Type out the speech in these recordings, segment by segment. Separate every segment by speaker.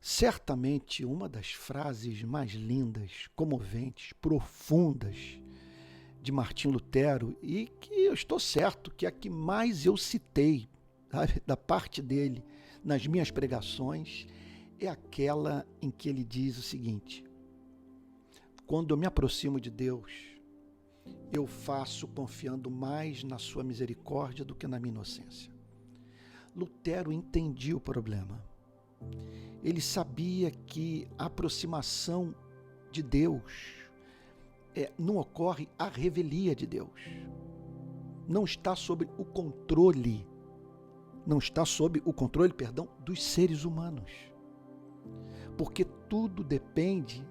Speaker 1: Certamente uma das frases mais lindas, comoventes, profundas de Martim Lutero, e que eu estou certo que é a que mais eu citei, sabe, da parte dele nas minhas pregações, é aquela em que ele diz o seguinte: quando eu me aproximo de Deus, eu faço confiando mais na sua misericórdia do que na minha inocência. Lutero entendia o problema. Ele sabia que a aproximação de Deus não ocorre a revelia de Deus. Não está sob o controle, dos seres humanos. Porque tudo depende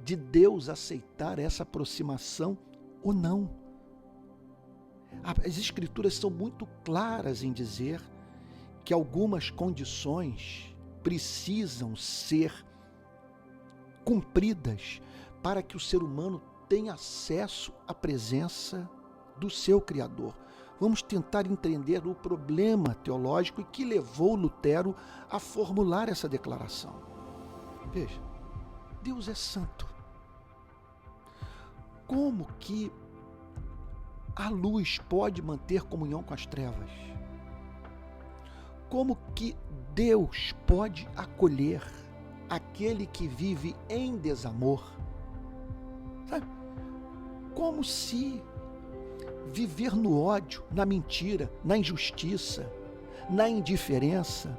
Speaker 1: de Deus aceitar essa aproximação ou não. As Escrituras são muito claras em dizer que algumas condições precisam ser cumpridas para que o ser humano tenha acesso à presença do seu Criador. Vamos tentar entender o problema teológico e que levou Lutero a formular essa declaração. Veja, Deus é santo. Como que a luz pode manter comunhão com as trevas? Como que Deus pode acolher aquele que vive em desamor? Sabe? Como se viver no ódio, na mentira, na injustiça, na indiferença,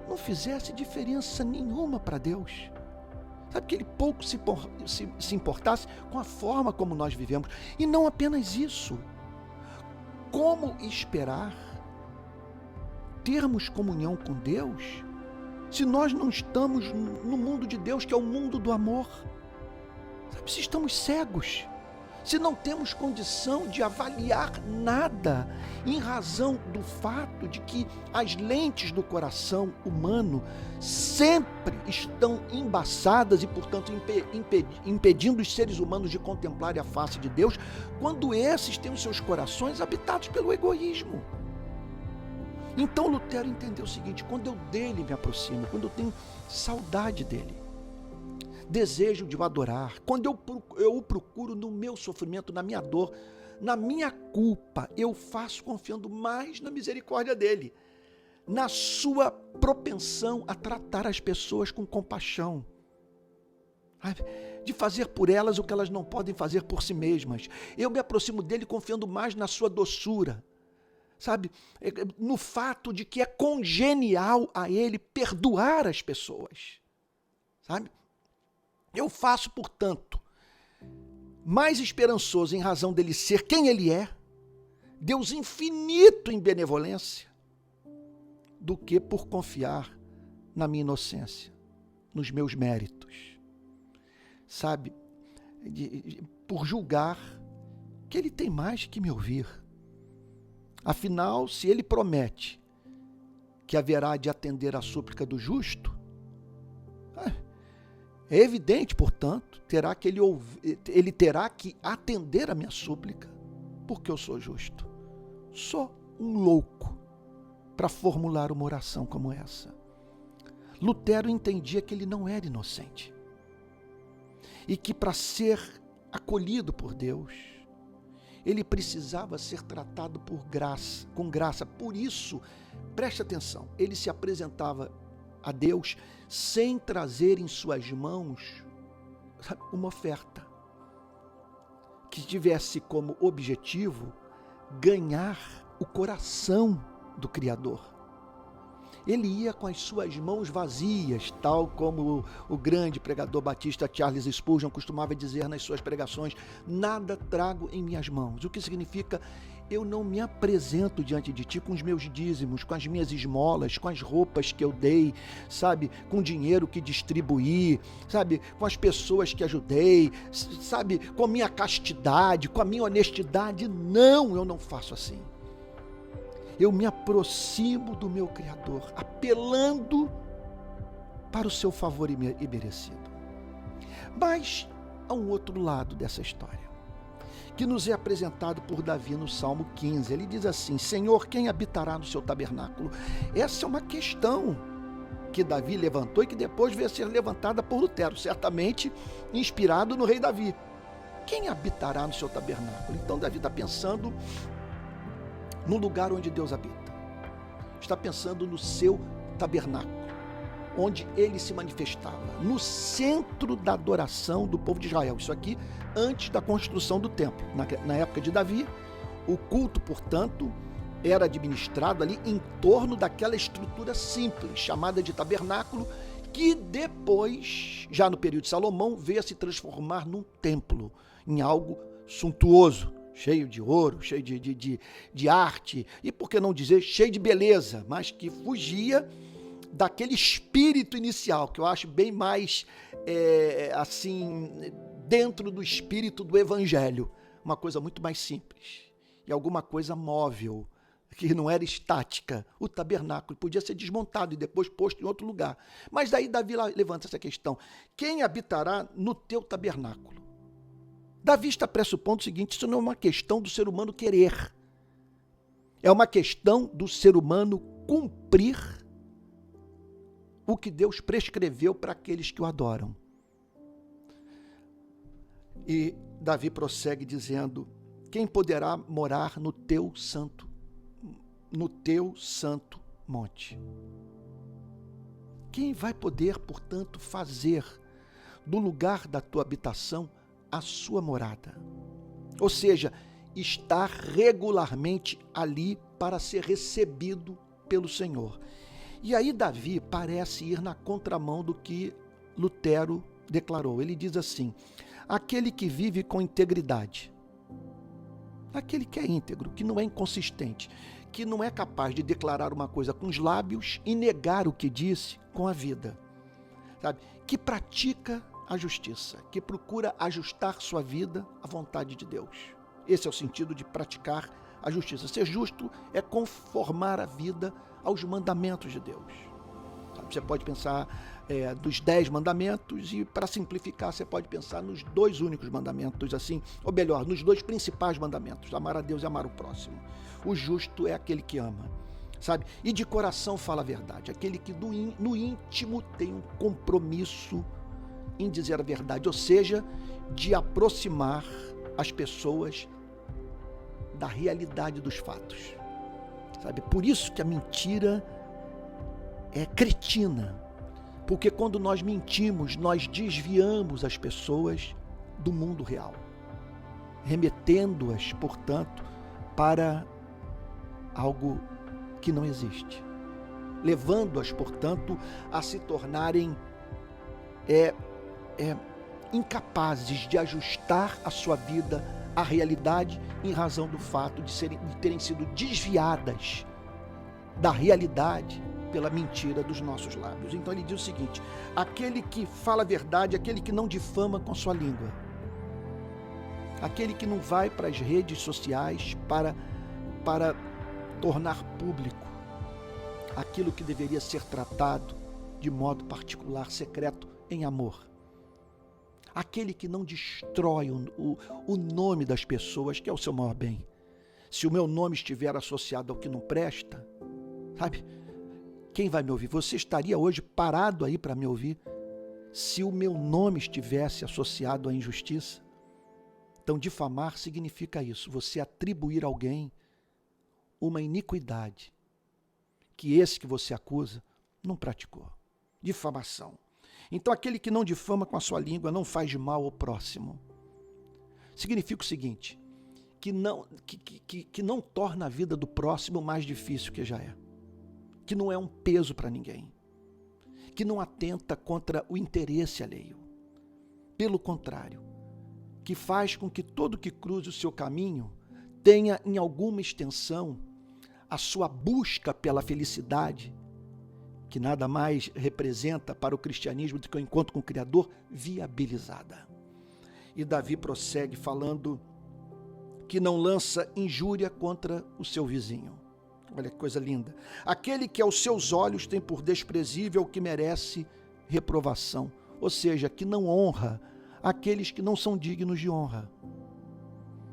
Speaker 1: não fizesse diferença nenhuma para Deus. Sabe, que ele pouco se importasse com a forma como nós vivemos. E não apenas isso. Como esperar termos comunhão com Deus se nós não estamos no mundo de Deus, que é o mundo do amor? Sabe, se estamos cegos, se não temos condição de avaliar nada, em razão do fato de que as lentes do coração humano sempre estão embaçadas e, portanto, impedindo os seres humanos de contemplarem a face de Deus, quando esses têm os seus corações habitados pelo egoísmo. Então Lutero entendeu o seguinte: quando eu dele me aproximo, quando eu tenho saudade dele, desejo de o adorar, quando eu o procuro no meu sofrimento, na minha dor, na minha culpa, eu faço confiando mais na misericórdia dele, na sua propensão a tratar as pessoas com compaixão, de fazer por elas o que elas não podem fazer por si mesmas. Eu me aproximo dele confiando mais na sua doçura, sabe, no fato de que é congenial a ele perdoar as pessoas, sabe? Eu faço, portanto, mais esperançoso em razão dele ser quem ele é, Deus infinito em benevolência, do que por confiar na minha inocência, nos meus méritos, sabe, por julgar que ele tem mais que me ouvir. Afinal, se ele promete que haverá de atender à súplica do justo, é evidente, portanto, ele terá que atender a minha súplica, porque eu sou justo. Sou um louco para formular uma oração como essa. Lutero entendia que ele não era inocente e que, para ser acolhido por Deus, ele precisava ser tratado com graça. Por isso, preste atenção, ele se apresentava a Deus sem trazer em suas mãos uma oferta que tivesse como objetivo ganhar o coração do Criador. Ele ia com as suas mãos vazias, tal como o grande pregador batista Charles Spurgeon costumava dizer nas suas pregações: nada trago em minhas mãos. O que significa: eu não me apresento diante de ti com os meus dízimos, com as minhas esmolas, com as roupas que eu dei, sabe, com o dinheiro que distribuí, sabe, com as pessoas que ajudei, sabe, com a minha castidade, com a minha honestidade. Não, eu não faço assim. Eu me aproximo do meu Criador, apelando para o seu favor imerecido. Mas há um outro lado dessa história, que nos é apresentado por Davi no Salmo 15. Ele diz assim: Senhor, quem habitará no seu tabernáculo? Essa é uma questão que Davi levantou e que depois veio a ser levantada por Lutero, certamente inspirado no rei Davi. Quem habitará no seu tabernáculo? Então Davi está pensando no lugar onde Deus habita. Está pensando no seu tabernáculo, onde ele se manifestava, no centro da adoração do povo de Israel. Isso aqui antes da construção do templo. Na época de Davi, o culto, portanto, era administrado ali em torno daquela estrutura simples, chamada de tabernáculo, que depois, já no período de Salomão, veio a se transformar num templo, em algo suntuoso, cheio de ouro, cheio de arte, e por que não dizer cheio de beleza, mas que fugia daquele espírito inicial, que eu acho bem mais, assim, dentro do espírito do evangelho, uma coisa muito mais simples, e alguma coisa móvel, que não era estática. O tabernáculo podia ser desmontado e depois posto em outro lugar. Mas daí Davi levanta essa questão: quem habitará no teu tabernáculo? Davi está pressupondo o seguinte: isso não é uma questão do ser humano querer, é uma questão do ser humano cumprir o que Deus prescreveu para aqueles que o adoram. E Davi prossegue dizendo: quem poderá morar no teu santo monte? Quem vai poder, portanto, fazer do lugar da tua habitação a sua morada? Ou seja, estar regularmente ali para ser recebido pelo Senhor. E aí Davi parece ir na contramão do que Lutero declarou. Ele diz assim: aquele que vive com integridade, aquele que é íntegro, que não é inconsistente, que não é capaz de declarar uma coisa com os lábios e negar o que disse com a vida, sabe? Que pratica a justiça, que procura ajustar sua vida à vontade de Deus. Esse é o sentido de praticar a justiça. Ser justo é conformar a vida aos mandamentos de Deus. Sabe? Você pode pensar dos 10 mandamentos e, para simplificar, você pode pensar nos 2 únicos mandamentos, assim, ou melhor, nos 2 principais mandamentos: amar a Deus e amar o próximo. O justo é aquele que ama, sabe? E de coração fala a verdade, aquele que no íntimo tem um compromisso em dizer a verdade, ou seja, de aproximar as pessoas da realidade dos fatos, sabe? Por isso que a mentira é cretina, porque quando nós mentimos, nós desviamos as pessoas do mundo real, remetendo-as, portanto, para algo que não existe, levando-as, portanto, a se tornarem incapazes de ajustar a sua vida à realidade, em razão do fato de terem sido desviadas da realidade pela mentira dos nossos lábios. Então ele diz o seguinte: aquele que fala a verdade, aquele que não difama com sua língua, aquele que não vai para as redes sociais para tornar público aquilo que deveria ser tratado de modo particular, secreto, em amor. Aquele que não destrói o nome das pessoas, que é o seu maior bem. Se o meu nome estiver associado ao que não presta, sabe? Quem vai me ouvir? Você estaria hoje parado aí para me ouvir se o meu nome estivesse associado à injustiça? Então, difamar significa isso: você atribuir a alguém uma iniquidade que esse que você acusa não praticou. Difamação. Então, aquele que não difama com a sua língua não faz de mal ao próximo. Significa o seguinte: que não torna a vida do próximo mais difícil que já é, que não é um peso para ninguém, que não atenta contra o interesse alheio. Pelo contrário, que faz com que todo que cruze o seu caminho tenha, em alguma extensão, a sua busca pela felicidade, que nada mais representa para o cristianismo do que o encontro com o Criador, viabilizada. E Davi prossegue falando que não lança injúria contra o seu vizinho. Olha que coisa linda. Aquele que aos seus olhos tem por desprezível o que merece reprovação, ou seja, que não honra aqueles que não são dignos de honra,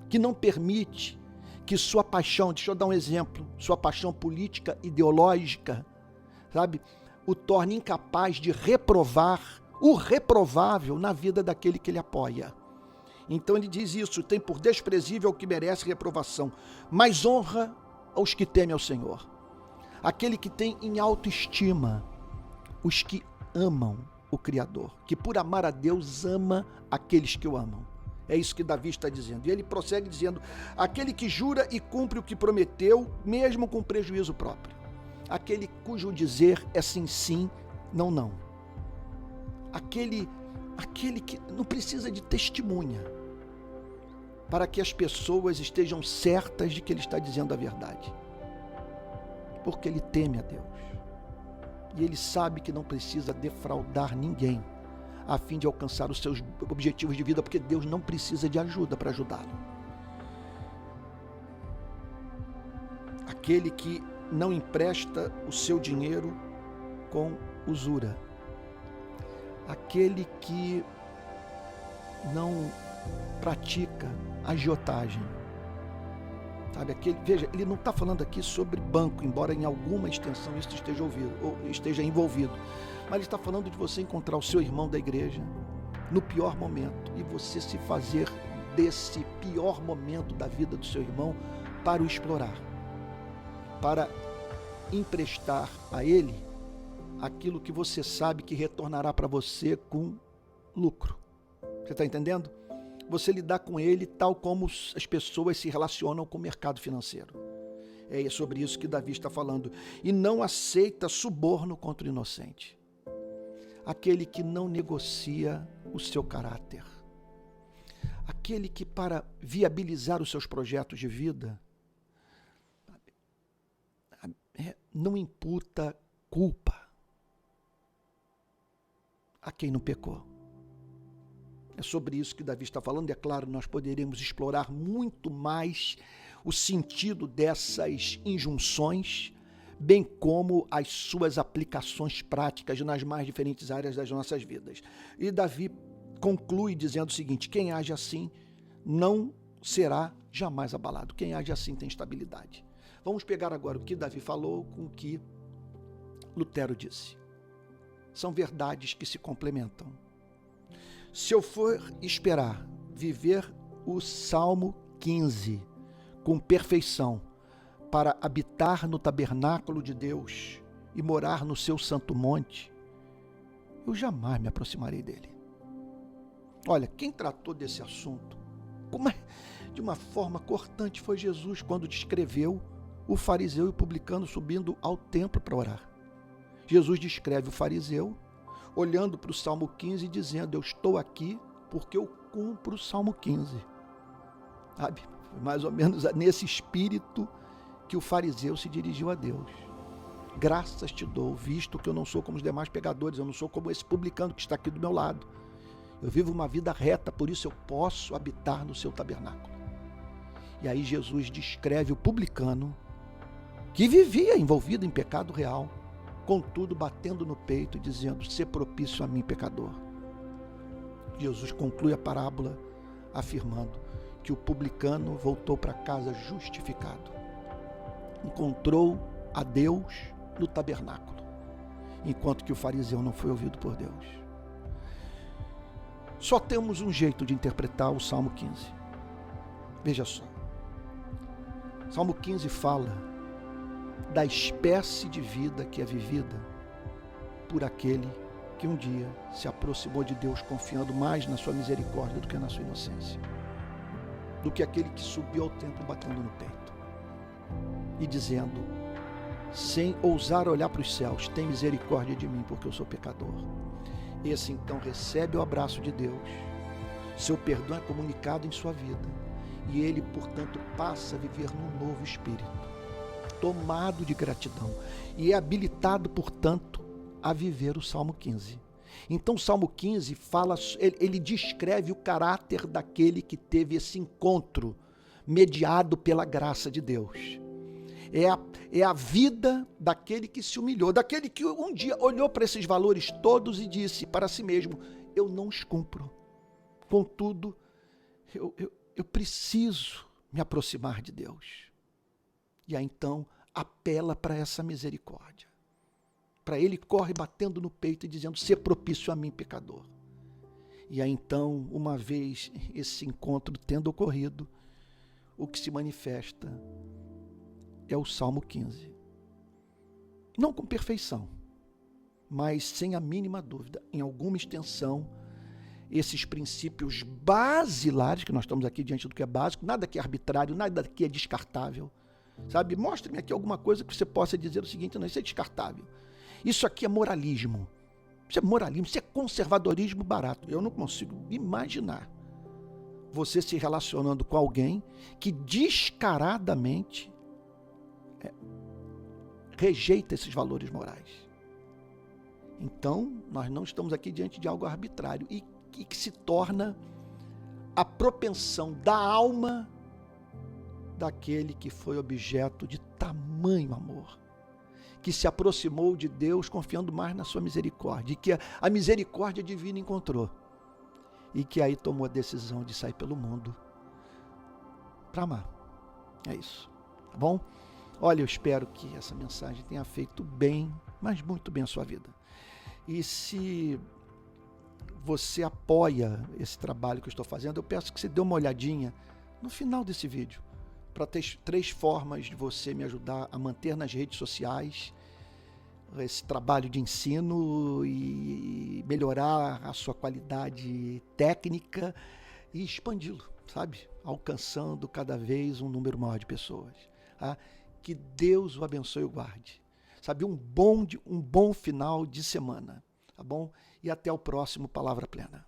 Speaker 1: que não permite que sua paixão, deixa eu dar um exemplo, sua paixão política, ideológica, sabe, o torna incapaz de reprovar o reprovável na vida daquele que ele apoia. Então ele diz isso: tem por desprezível o que merece reprovação, mas honra aos que temem ao Senhor. Aquele que tem em autoestima os que amam o Criador, que por amar a Deus ama aqueles que o amam. É isso que Davi está dizendo. E ele prossegue dizendo: aquele que jura e cumpre o que prometeu, mesmo com prejuízo próprio. Aquele cujo dizer é sim, sim, não, não. Aquele que não precisa de testemunha para que as pessoas estejam certas de que ele está dizendo a verdade. Porque ele teme a Deus. E ele sabe que não precisa defraudar ninguém a fim de alcançar os seus objetivos de vida, porque Deus não precisa de ajuda para ajudá-lo. Aquele que não empresta o seu dinheiro com usura. Aquele que não pratica agiotagem. Sabe, veja, ele não está falando aqui sobre banco, embora em alguma extensão isso esteja envolvido. Mas ele está falando de você encontrar o seu irmão da igreja no pior momento e você se fazer desse pior momento da vida do seu irmão para o explorar, para emprestar a ele aquilo que você sabe que retornará para você com lucro. Você está entendendo? Você lidar com ele tal como as pessoas se relacionam com o mercado financeiro. É sobre isso que Davi está falando. E não aceita suborno contra o inocente. Aquele que não negocia o seu caráter. Aquele que, para viabilizar os seus projetos de vida, não imputa culpa a quem não pecou. É sobre isso que Davi está falando. E é claro, nós poderíamos explorar muito mais o sentido dessas injunções, bem como as suas aplicações práticas nas mais diferentes áreas das nossas vidas. E Davi conclui dizendo o seguinte: quem age assim não será jamais abalado. Quem age assim tem estabilidade. Vamos pegar agora o que Davi falou com o que Lutero disse. São verdades que se complementam. Se eu for esperar viver o Salmo 15 com perfeição para habitar no tabernáculo de Deus e morar no seu santo monte, eu jamais me aproximarei dele. Olha, quem tratou desse assunto de uma forma cortante foi Jesus, quando descreveu o fariseu e o publicano subindo ao templo para orar. Jesus descreve o fariseu olhando para o Salmo 15 e dizendo: eu estou aqui porque eu cumpro o Salmo 15. Sabe? Mais ou menos nesse espírito que o fariseu se dirigiu a Deus. Graças te dou, visto que eu não sou como os demais pecadores, eu não sou como esse publicano que está aqui do meu lado. Eu vivo uma vida reta, por isso eu posso habitar no seu tabernáculo. E aí Jesus descreve o publicano que vivia envolvido em pecado real, contudo batendo no peito e dizendo: sê propício a mim, pecador. Jesus conclui a parábola afirmando que o publicano voltou para casa justificado. Encontrou a Deus no tabernáculo, enquanto que o fariseu não foi ouvido por Deus. Só temos um jeito de interpretar o Salmo 15. Veja só. Salmo 15 fala da espécie de vida que é vivida por aquele que um dia se aproximou de Deus confiando mais na sua misericórdia do que na sua inocência, do que aquele que subiu ao templo batendo no peito e dizendo, sem ousar olhar para os céus: tem misericórdia de mim porque eu sou pecador. Esse então recebe o abraço de Deus, seu perdão é comunicado em sua vida e ele, portanto, passa a viver num novo espírito, tomado de gratidão, e é habilitado, portanto, a viver o Salmo 15. Então o Salmo 15 ele descreve o caráter daquele que teve esse encontro mediado pela graça de Deus. É a vida daquele que se humilhou, daquele que um dia olhou para esses valores todos e disse para si mesmo: eu não os cumpro, contudo, eu preciso me aproximar de Deus. E aí então apela para essa misericórdia. Para ele corre batendo no peito e dizendo, ser propício a mim, pecador. E aí então, uma vez esse encontro tendo ocorrido, o que se manifesta é o Salmo 15. Não com perfeição, mas sem a mínima dúvida, em alguma extensão, esses princípios basilares, que nós estamos aqui diante do que é básico, nada que é arbitrário, nada que é descartável, sabe? Mostre-me aqui alguma coisa que você possa dizer o seguinte, não, isso é descartável. Isso aqui é moralismo. Isso é moralismo, isso é conservadorismo barato. Eu não consigo imaginar você se relacionando com alguém que descaradamente rejeita esses valores morais. Então, nós não estamos aqui diante de algo arbitrário e que se torna a propensão da alma daquele que foi objeto de tamanho amor, que se aproximou de Deus confiando mais na sua misericórdia, e que a misericórdia divina encontrou, e que aí tomou a decisão de sair pelo mundo para amar. É isso, tá bom? Olha, eu espero que essa mensagem tenha feito bem, mas muito bem a sua vida. E se você apoia esse trabalho que eu estou fazendo, eu peço que você dê uma olhadinha no final desse vídeo, para ter 3 formas de você me ajudar a manter nas redes sociais esse trabalho de ensino e melhorar a sua qualidade técnica e expandi-lo, sabe? Alcançando cada vez um número maior de pessoas. Tá? Que Deus o abençoe e o guarde. Sabe? Um bom final de semana, tá bom? E até o próximo Palavra Plena.